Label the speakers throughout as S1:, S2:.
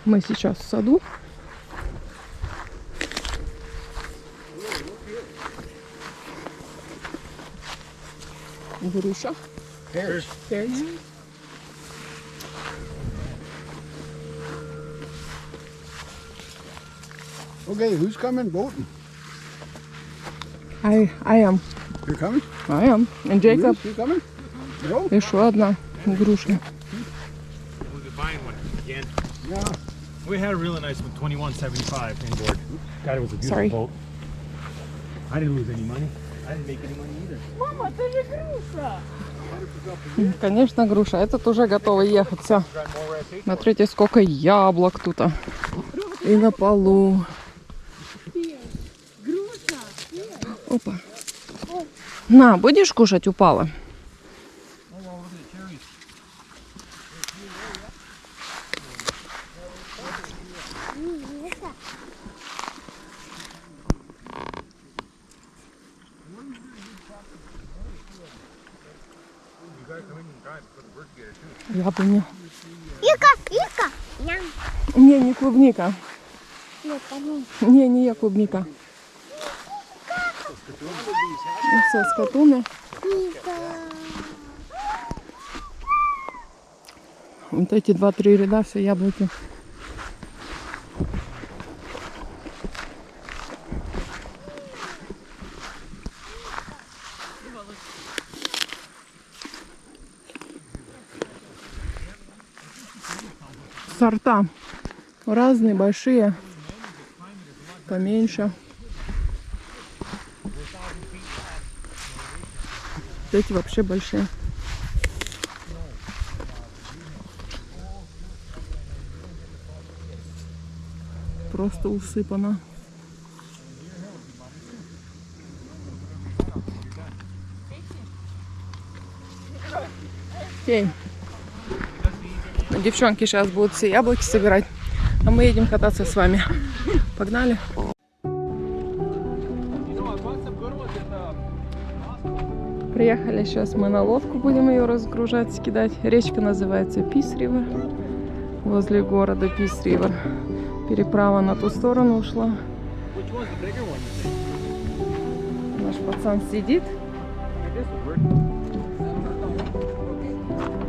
S1: Мы сейчас в саду. Груша.
S2: Pears. Okay, who's coming boating?
S1: I am.
S2: You're coming?
S1: I am. And Jacob.
S2: You coming? No?
S1: Еще одна груша.
S3: We'll be buying one again.
S2: Yeah.
S3: We had a really nice one, 21.75 inboard. God, it was a beautiful
S1: Sorry.
S3: boat. I didn't lose any money. I didn't make any money either.
S1: Мама, это же груша. Конечно, груша. Этот уже готовы ехать. Все. Смотрите, сколько яблок тут. И на полу. Опа. На, будешь кушать? Упала. Яблоня.
S4: Ика.
S1: Не, не клубника. Не я клубника. Все, скотуны. Вот эти 2-3 ряда, все яблоки. Сорта разные, большие, поменьше. Эти вообще большие. Просто усыпано. Окей. Девчонки сейчас будут все яблоки собирать, а мы едем кататься с вами. Погнали. Приехали, сейчас мы на лодку будем ее разгружать, скидать. Речка называется Peace River, возле города Peace River. Переправа на ту сторону ушла. Наш пацан сидит.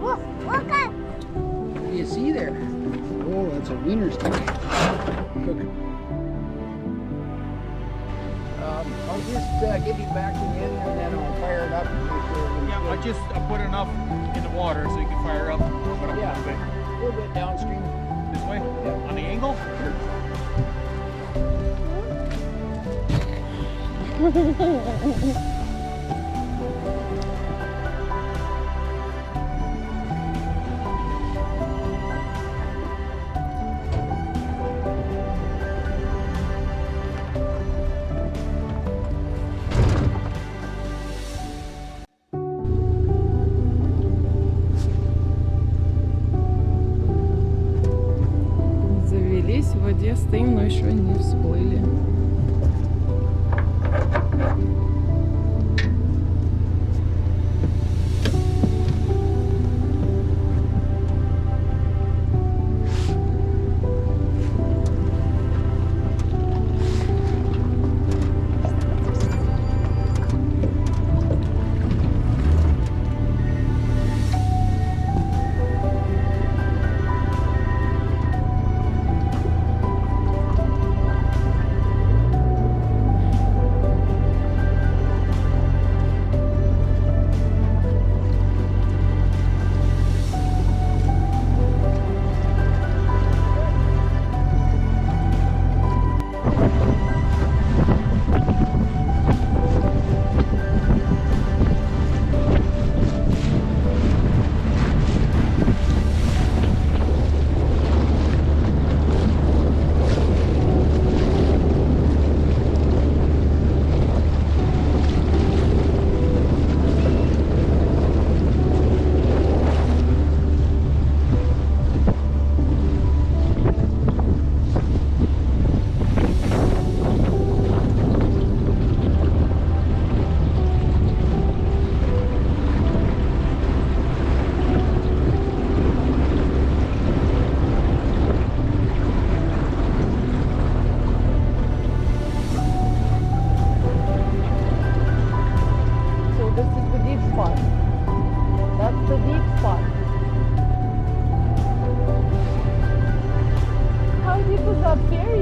S2: What do you see there? Oh, that's a wiener steak. Cooking. I'll just give you back to the end and then I'll fire it up.
S3: I put enough in the water so you can fire up.
S2: Yeah. A little bit downstream.
S3: This way?
S2: Yeah.
S3: On the angle?
S1: Завелись в воде, стоим, но еще не всплыли.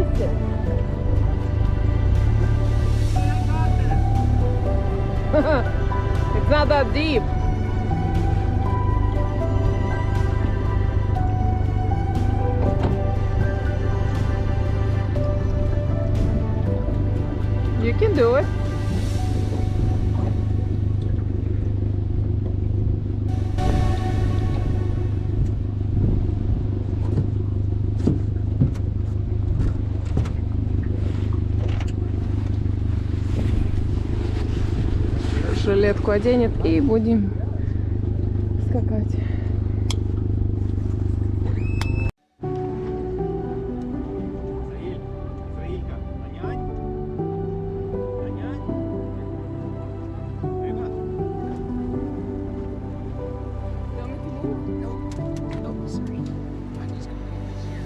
S1: pieces. It's not that deep. You can do it. Жилетку оденет и будем скакать.
S2: Oh, sorry. I'm just gonna leave this here.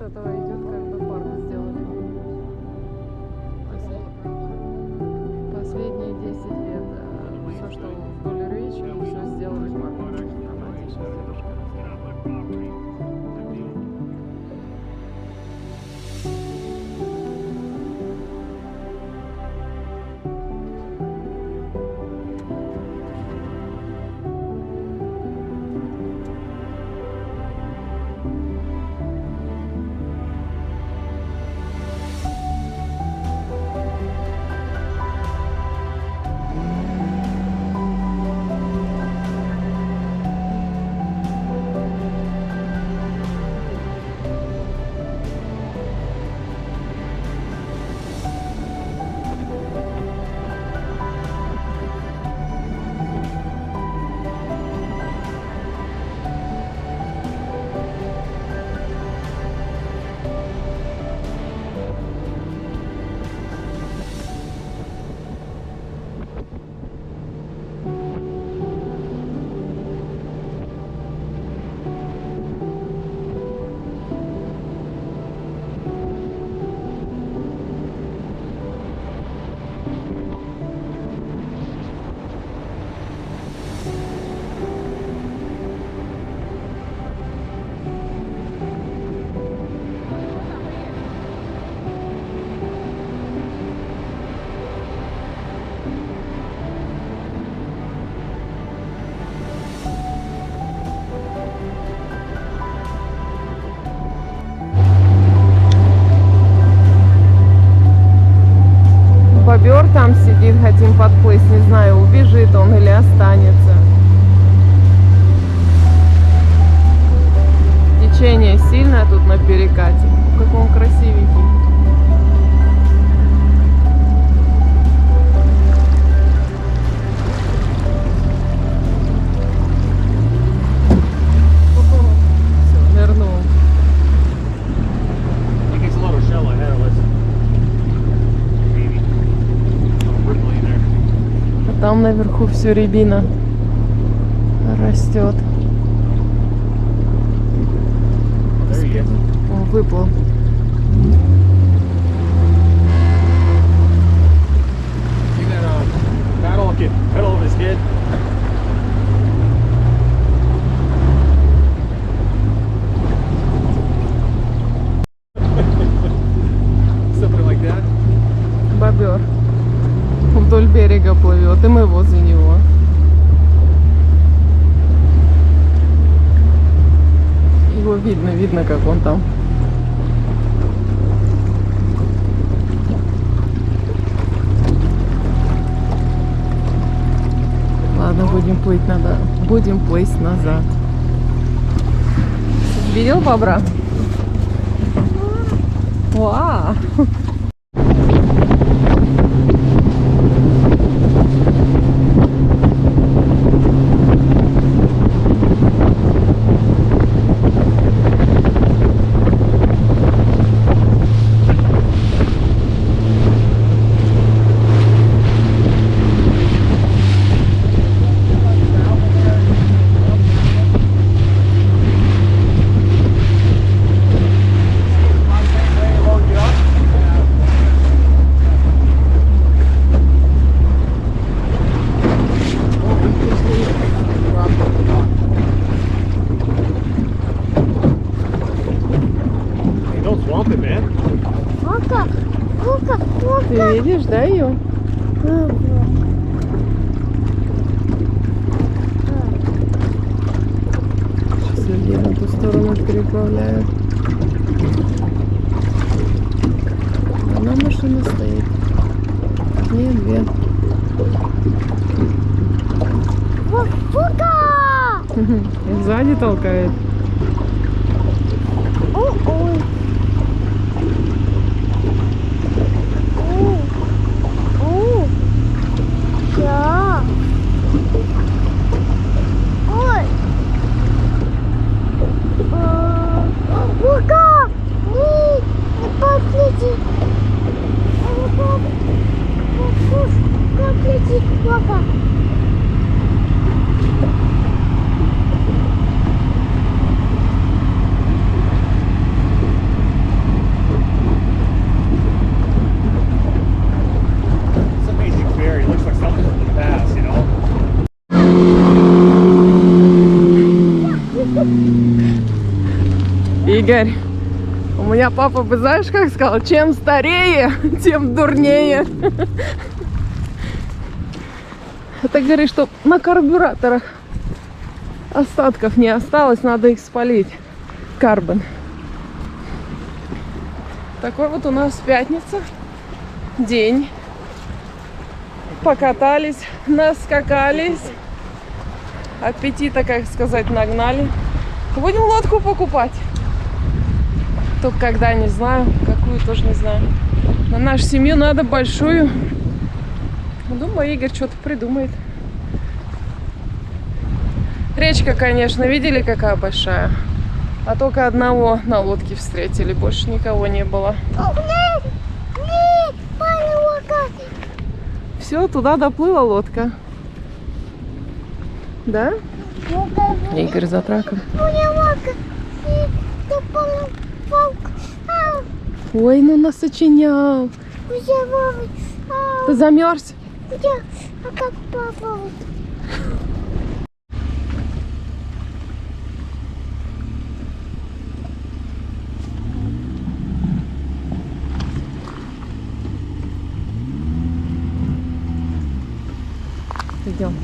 S1: этого идет, как бы парк сделали. Последние 10 лет все, что вдоль речки, все сделали парком. Она здесь сейчас девушка рассказывает. Бобер там сидит, хотим подплыть, не знаю, убежит он или останется. Течение сильное тут на перекате. Как он красивенький. Все, нырнул.
S3: He gets a lot of shell ahead of us. Maybe. Oh, we're playing there.
S1: А там наверху все рябина растет.
S3: There he is.
S1: Он выплыл.
S3: See that paddle get pedal of his head? Something like that.
S1: Бобер вдоль берега плывет, и мы возле него. Его видно, как он там. Ладно, будем плыть назад. Видел бобра? Вау! Ты видишь, да, ее? Сейчас людей на ту сторону переплавляют. Одна машина стоит. Нет, две. И сзади толкает.
S4: Ой. Да. Ой. Лука! Не подходи.
S1: Игорь, у меня папа бы, знаешь, как сказал, чем старее, тем дурнее. Это говорит, что на карбюраторах остатков не осталось, надо их спалить. Карбон. Такой вот у нас пятница. День. Покатались, наскакались. Аппетита, как сказать, нагнали. Будем лодку покупать. Только когда, не знаю. Какую, тоже не знаю. На нашу семью надо большую. Думаю, Игорь что-то придумает. Речка, конечно, видели, какая большая. А только одного на лодке встретили. Больше никого не было.
S4: Нет, лодка.
S1: Все, туда доплыла лодка. Да? Игорь за траком. Ой, ну насочинял. Ты замерз?
S4: А как папа?
S1: Идем.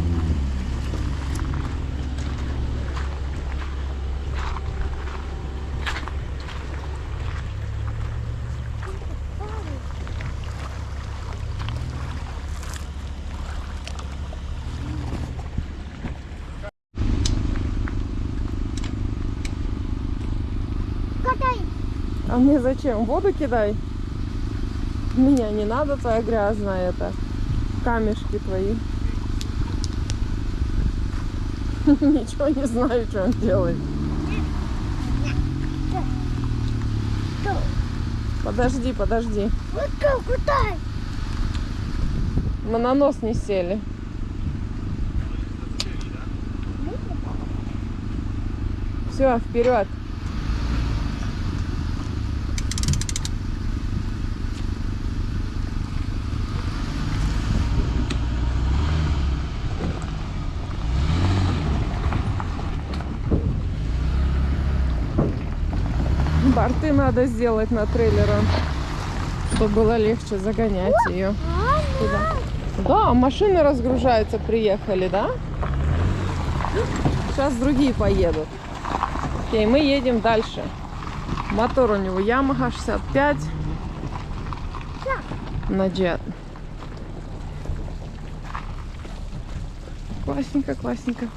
S4: Катай.
S1: А мне зачем? Воду кидай. Меня не надо, твоя грязная это. Камешки твои. Ничего не знаю, что он делает. Подожди, подожди.
S4: Вот как куда?
S1: Мы на нос не сели. Все, вперед. Борты надо сделать на трейлера, чтобы было легче загонять ее туда. Да, машины разгружаются, приехали, да? Сейчас другие поедут. Окей, мы едем дальше. Мотор у него Yamaha 65 на Jet. Классненько, классненько.